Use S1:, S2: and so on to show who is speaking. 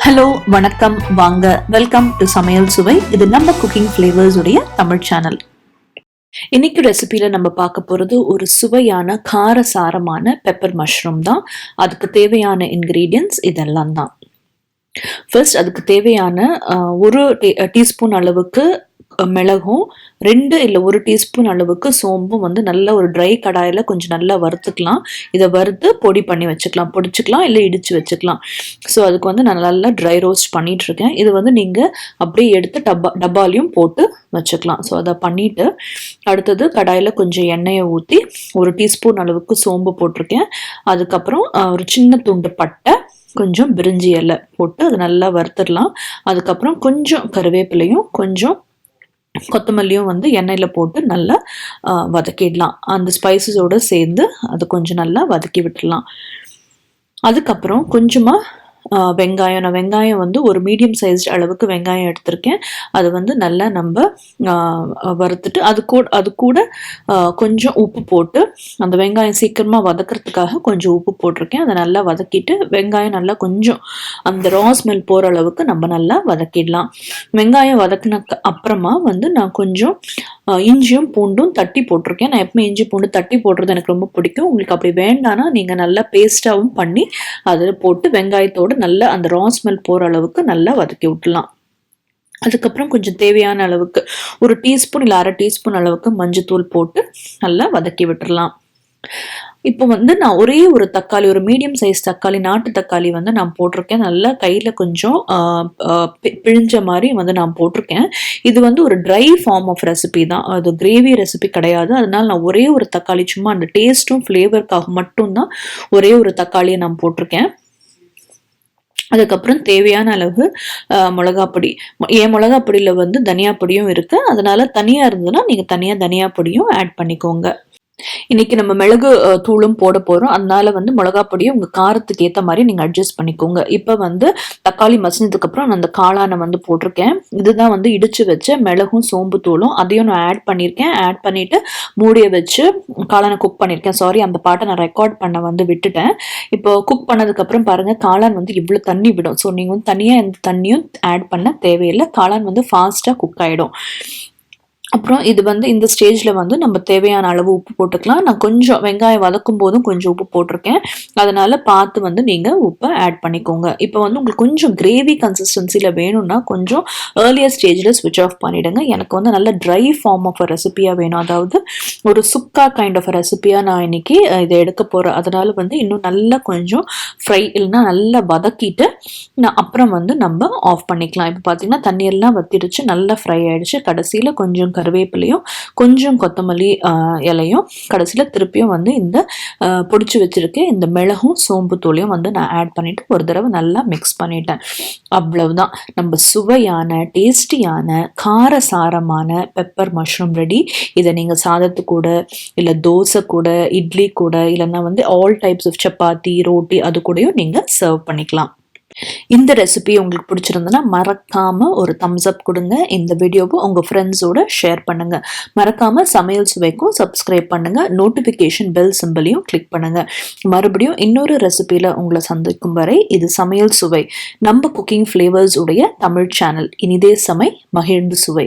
S1: Hello வணக்கம் வாங்க welcome to சமையல் சுவை. இது நம்ம குக்கிங் ஃப்ளேவர்ஸ் உடைய தமிழ் சேனல். இன்னைக்கு ரெசிபியில நம்ம பார்க்க போறது ஒரு சுவையான காரசாரமான பெப்பர் மஷ்ரூம் தான். அதுக்கு தேவையான இன்கிரீடியன்ஸ் இதெல்லாம் தான். ஃபர்ஸ்ட் அதுக்கு தேவையான ஒரு டீஸ்பூன் அளவுக்கு மிளகும் 2 இல்லை 1 டீஸ்பூன் அளவுக்கு சோம்பும் வந்து நல்ல ஒரு ட்ரை கடாயில் கொஞ்சம் நல்லா வறுத்துக்கலாம். இதை வறுத்து பொடி பண்ணி வச்சுக்கலாம், பொடிச்சுக்கலாம் இல்லை இடித்து வச்சுக்கலாம். ஸோ அதுக்கு வந்து நான் நல்லா ட்ரை ரோஸ்ட் பண்ணிகிட்ருக்கேன். இது வந்து நீங்கள் அப்படியே எடுத்து டப்பாலையும் போட்டு வச்சுக்கலாம். ஸோ அதை பண்ணிவிட்டு அடுத்தது கடாயில் கொஞ்சம் எண்ணெயை ஊற்றி 1 டீஸ்பூன் அளவுக்கு சோம்பு போட்டிருக்கேன். அதுக்கப்புறம் ஒரு சின்ன துண்டு பட்டை, கொஞ்சம் பிரிஞ்சி இலை போட்டு அதை நல்லா வறுத்துடலாம். அதுக்கப்புறம் கொஞ்சம் கருவேப்பிலையும் கொஞ்சம் கொத்தமல்லியும் வந்து எண்ணெயில் போட்டு நல்லா வதக்கிடலாம். அந்த ஸ்பைசஸோடு சேர்ந்து அது கொஞ்சம் நல்லா வதக்கி விட்டுடலாம். அதுக்கப்புறம் கொஞ்சமாக வெங்காயம், நான் வெங்காயம் வந்து ஒரு மீடியம் சைஸ்ட் அளவுக்கு வெங்காயம் எடுத்திருக்கேன். அது வந்து நல்லா நம்ம வறுத்துட்டு அது கூட கொஞ்சம் உப்பு போட்டு, அந்த வெங்காயம் சீக்கிரமாக வதக்கிறதுக்காக கொஞ்சம் உப்பு போட்டிருக்கேன். அதை நல்லா வதக்கிட்டு வெங்காயம் நல்லா கொஞ்சம் அந்த ரா ஸ்மெல் போகிற அளவுக்கு நம்ம நல்லா வதக்கிடலாம். வெங்காயம் வதக்கினக்கு அப்புறமா வந்து நான் கொஞ்சம் இஞ்சியும் பூண்டும் தட்டி போட்டிருக்கேன். நான் எப்பவுமே இஞ்சி பூண்டு தட்டி போடுறது எனக்கு ரொம்ப பிடிக்கும். உங்களுக்கு அப்படி வேண்டானா நீங்கள் நல்லா பேஸ்ட்டாகவும் பண்ணி அதில் போட்டு வெங்காயத்தோடு நல்லா அந்த ரா ஸ்மெல் போகிற அளவுக்கு நல்லா வதக்கி விட்டுலாம். அதுக்கப்புறம் கொஞ்சம் தேவையான அளவுக்கு ஒரு டீஸ்பூன் இல்லை 1/2 டீஸ்பூன் அளவுக்கு மஞ்சத்தூள் போட்டு நல்லா வதக்கி விட்டுடலாம். இப்போ வந்து நான் ஒரே ஒரு தக்காளி, ஒரு மீடியம் சைஸ் தக்காளி, நாட்டு தக்காளி வந்து நான் போட்டிருக்கேன். நல்லா கையில் கொஞ்சம் பிழிஞ்ச மாதிரி வந்து நான் போட்டிருக்கேன். இது வந்து ஒரு ட்ரை ஃபார்ம் ஆஃப் ரெசிபி தான், அது கிரேவி ரெசிபி கிடையாது. அதனால நான் ஒரே ஒரு தக்காளி, சும்மா அந்த டேஸ்ட்டும் ஃப்ளேவருக்காக மட்டும்தான் ஒரே ஒரு தக்காளியை நான் போட்டிருக்கேன். அதுக்கப்புறம் தேவையான அளவு மிளகாப்பொடி. என் மிளகாப்பொடியில் வந்து தனியா பொடியும் இருக்குது. அதனால தனியாக இருந்ததுன்னா நீங்கள் தனியாக தனியா பொடியும் ஆட் பண்ணிக்கோங்க. இன்னைக்கு நம்ம மிளகு தூளும் போட போகிறோம். அதனால வந்து மிளகா பொடியை உங்கள் காரத்துக்கு ஏற்ற மாதிரி நீங்கள் அட்ஜஸ்ட் பண்ணிக்கோங்க. இப்போ வந்து தக்காளி மசினதுக்கப்புறம் நான் அந்த காளானை வந்து போட்டிருக்கேன். இதுதான் வந்து இடித்து வச்ச மிளகும் சோம்பு தூளும், அதையும் நான் ஆட் பண்ணியிருக்கேன். ஆட் பண்ணிவிட்டு மூடியை வச்சு காளானை குக் பண்ணியிருக்கேன். சாரி, அந்த பாட்டை நான் ரெக்கார்ட் பண்ண வந்து விட்டுட்டேன். இப்போ குக் பண்ணதுக்கப்புறம் பாருங்கள், காளான் வந்து இவ்வளோ தண்ணி விடும். ஸோ நீங்கள் வந்து தனியாக எந்த தண்ணியும் ஆட் பண்ண தேவையில்லை. காளான் வந்து ஃபாஸ்ட்டாக குக் ஆகிடும். அப்புறம் இது வந்து இந்த ஸ்டேஜில் வந்து நம்ம தேவையான அளவு உப்பு போட்டுக்கலாம். நான் கொஞ்சம் வெங்காயம் வதக்கும் போதும் கொஞ்சம் உப்பு போட்டிருக்கேன். அதனால் பார்த்து வந்து நீங்கள் உப்பை ஆட் பண்ணிக்கோங்க. இப்போ வந்து உங்களுக்கு கொஞ்சம் கிரேவி கன்சிஸ்டன்சியில் வேணும்னா கொஞ்சம் ஏர்லியர் ஸ்டேஜில் ஸ்விட்ச் ஆஃப் பண்ணிவிடுங்க. எனக்கு வந்து நல்ல ட்ரை ஃபார்ம் ஆஃப் ரெசிபியாக வேணும், அதாவது ஒரு சுக்கா கைண்ட் ஆஃப் ரெசிபியாக நான் இன்றைக்கி இதை எடுக்க போகிறேன். அதனால் வந்து இன்னும் நல்லா கொஞ்சம் ஃப்ரை இல்லைன்னா நல்லா வதக்கிட்டு நான் அப்புறம் வந்து நம்ம ஆஃப் பண்ணிக்கலாம். இப்போ பார்த்திங்கன்னா தண்ணியெல்லாம் வத்திடுச்சு, நல்லா ஃப்ரை ஆகிடுச்சு. கடைசியில் கொஞ்சம் கருவேப்பிலையும் கொஞ்சம் கொத்தமல்லி இலையும் கடைசியில் திருப்பியும் வந்து இந்த பொடிச்சு வச்சிருக்கேன் இந்த மிளகும் சோம்பு தூளையும் வந்து நான் ஆட் பண்ணிவிட்டு ஒரு தடவை நல்லா மிக்ஸ் பண்ணிட்டேன். அவ்வளவுதான், நம்ம சுவையான டேஸ்டியான காரசாரமான பெப்பர் மஷ்ரூம் ரெடி. இதை நீங்கள் சாதத்து கூட இல்லை தோசை கூட இட்லி கூட இல்லைன்னா வந்து all types of chapati roti அது கூடயும் நீங்கள் சர்வ் பண்ணிக்கலாம். இந்த ரெசிபி உங்களுக்கு பிடிச்சிருந்ததுன்னா மறக்காம ஒரு தம்ஸ் அப் கொடுங்க. இந்த வீடியோவை உங்கள் ஃப்ரெண்ட்ஸோட ஷேர் பண்ணுங்க. மறக்காம சமையல் சுவைக்கும் சப்ஸ்கிரைப் பண்ணுங்க. நோட்டிஃபிகேஷன் பெல் சிம்பலையும் கிளிக் பண்ணுங்க. மறுபடியும் இன்னொரு ரெசிபியில் உங்களை சந்திக்கும் வரை இது சமையல் சுவை, நம்ம குக்கிங் ஃப்ளேவர்ஸ் உடைய தமிழ் சேனல். இனிதே சமை மகிழ்ந்து சுவை.